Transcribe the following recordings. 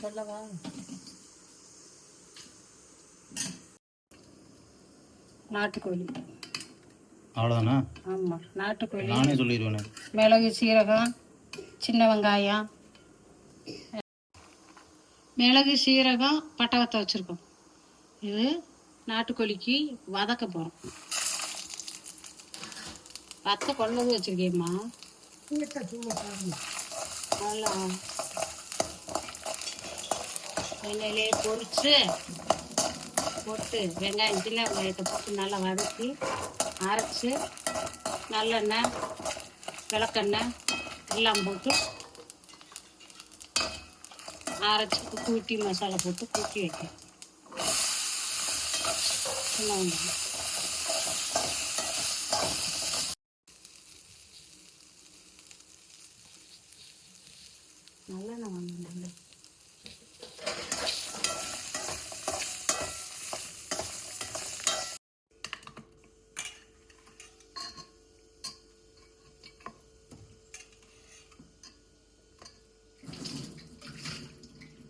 சொல்லவா? நாட்டுக்கோழி அவ்வளோதானா? ஆமாம், நாட்டுக்கோழி. நானே சொல்லிடுவேன். மிளகு, சீரகம், சின்ன வெங்காயம், மிளகு, சீரகம், பட்டை வச்சுருக்கோம். இது நாட்டுக்கோழிக்கு வதக்க போகிறோம். பச்சை கொள்ளது வச்சுருக்கேம்மா. நல்லா எண்ணெயிலே பொரிச்சு போட்டு வெங்காயம், சின்ன வெங்காயத்தை போட்டு நல்லா வதக்கி அரைச்சி நல்லெண்ணெய், விளக்கெண்ணெய் எல்லாம் போட்டு அரைச்சி கூட்டி மசாலா போட்டு கூட்டி வைக்கணும். சின்ன வெங்காயம் நல்லெண்ணெய் வாங்கணும்.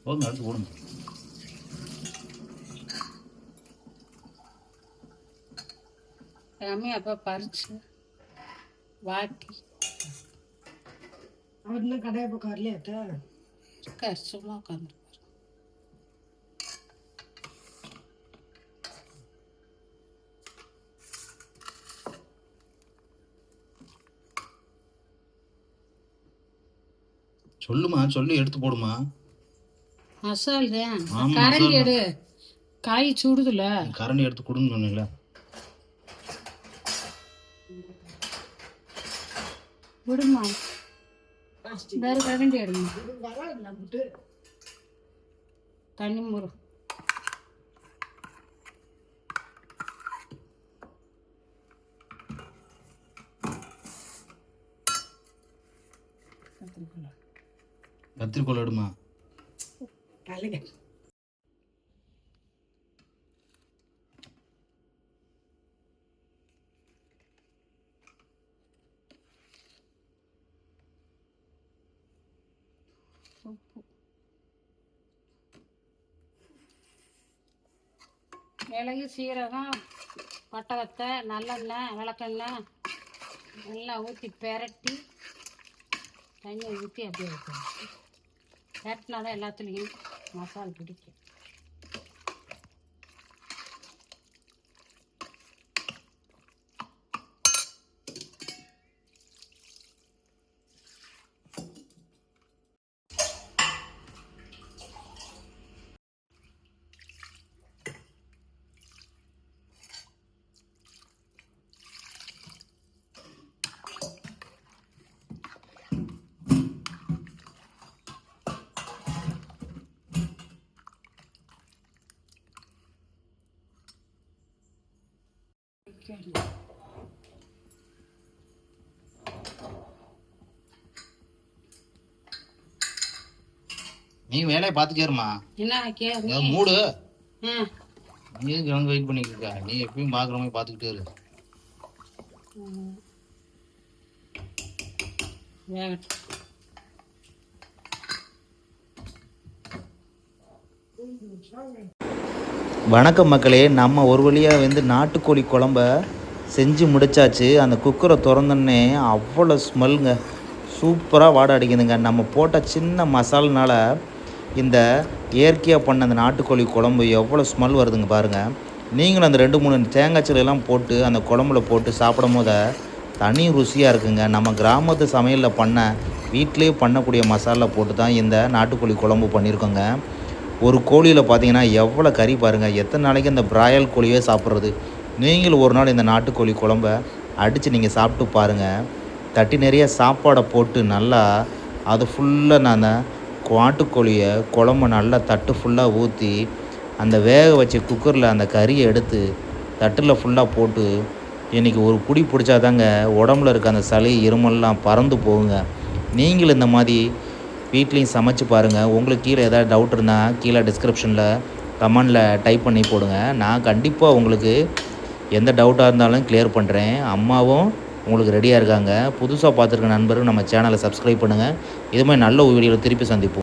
போதும், அடுத்து போடுங்க. எல்லாமே அப்போ பறிச்சு வாட்டி அவர்லாம் கடையை பக்கம் வரலையாட்டா கரிசமாக உட்காந்துருப்பார். சொல்லுமா, சொல்லி எடுத்து போடுமா. மசால் தான். கரண்டி எடு, காய் சுடுதுல. கரண்டி எடுத்து கொடுன்னு சொன்னீங்களா? விடுமா, வேற கரண்டி எடுமா. தண்ணி முறு கத்திரிக்கோள் எடுமா. மிளகு, சீரகம், பட்டை, நல்லெண்ணெய், விளக்கெண்ணெய் எல்லாம் ஊற்றி பெரட்டி தண்ணியை ஊற்றி அப்படியே வைக்கணும். பெரட்டினா தான் எல்லாத்துலேயும் மசாலா பிடிக்கும். நீ வேலையை பார்த்துக்கேருமா. என்ன மூடு. நீ கிளம்பி வெயிட் பண்ணிட்டு இருக்கா? நீ எப்பயும் பார்க்குற மாதிரி பார்த்துக்கிட்டே இரு. வணக்கம் மக்களே, நம்ம ஒரு வழியாக வந்து நாட்டுக்கோழி குழம்ப செஞ்சு முடிச்சாச்சு. அந்த குக்கரை திறந்தோன்னே அவ்வளோ ஸ்மெல்லுங்க, சூப்பராக வாடை அடிக்குதுங்க. நம்ம போட்ட சின்ன மசால்னால இந்த இயற்கையாக பண்ண அந்த நாட்டுக்கோழி குழம்பு எவ்வளோ ஸ்மெல் வருதுங்க பாருங்கள். நீங்களும் அந்த 2-3 தேங்காய் சிலையெல்லாம் போட்டு அந்த குழம்புல போட்டு சாப்பிடும் போது தனி ருசியாக இருக்குங்க. நம்ம கிராமத்து சமையலில் பண்ண வீட்டிலே பண்ணக்கூடிய மசாலா போட்டு தான் இந்த நாட்டுக்கோழி குழம்பு பண்ணியிருக்கோங்க. ஒரு கோழியில் பார்த்தீங்கன்னா எவ்வளோ கறி பாருங்கள். எத்தனை நாளைக்கு இந்த பிராயல் கோழியே சாப்பிட்றது. நீங்களும் ஒரு நாள் இந்த நாட்டுக்கோழி குழம்ப அடித்து நீங்கள் சாப்பிட்டு பாருங்கள். தட்டி நிறைய சாப்பாடை போட்டு நல்லா அது ஃபுல்லாக நான் நாட்டுக்கோழியை குழம்பு நல்லா தட்டு ஃபுல்லாக ஊற்றி அந்த வேக வச்ச குக்கரில் அந்த கறியை எடுத்து தட்டில் ஃபுல்லாக போட்டு இன்றைக்கி ஒரு பிடி பிடிச்சாதாங்க உடம்புல இருக்க அந்த சளி இருமல்லாம் பறந்து போகுங்க. நீங்களும் இந்த மாதிரி வீட்லேயும் சமைச்சு பாருங்கள். உங்களுக்கு கீழே ஏதாவது டவுட் இருந்தால் கீழே டிஸ்கிரிப்ஷனில் கமெண்டில் டைப் பண்ணி போடுங்க. நான் கண்டிப்பாக உங்களுக்கு எந்த டவுட்டாக இருந்தாலும் கிளியர் பண்ணுறேன். அம்மாவும் உங்களுக்கு ரெடியாக இருக்காங்க. புதுசாக பார்த்துருக்க நண்பர்கள் நம்ம சேனலை சப்ஸ்கிரைப் பண்ணுங்கள். இது மாதிரி நல்ல வீடியோவில் திருப்பி சந்திப்போம்.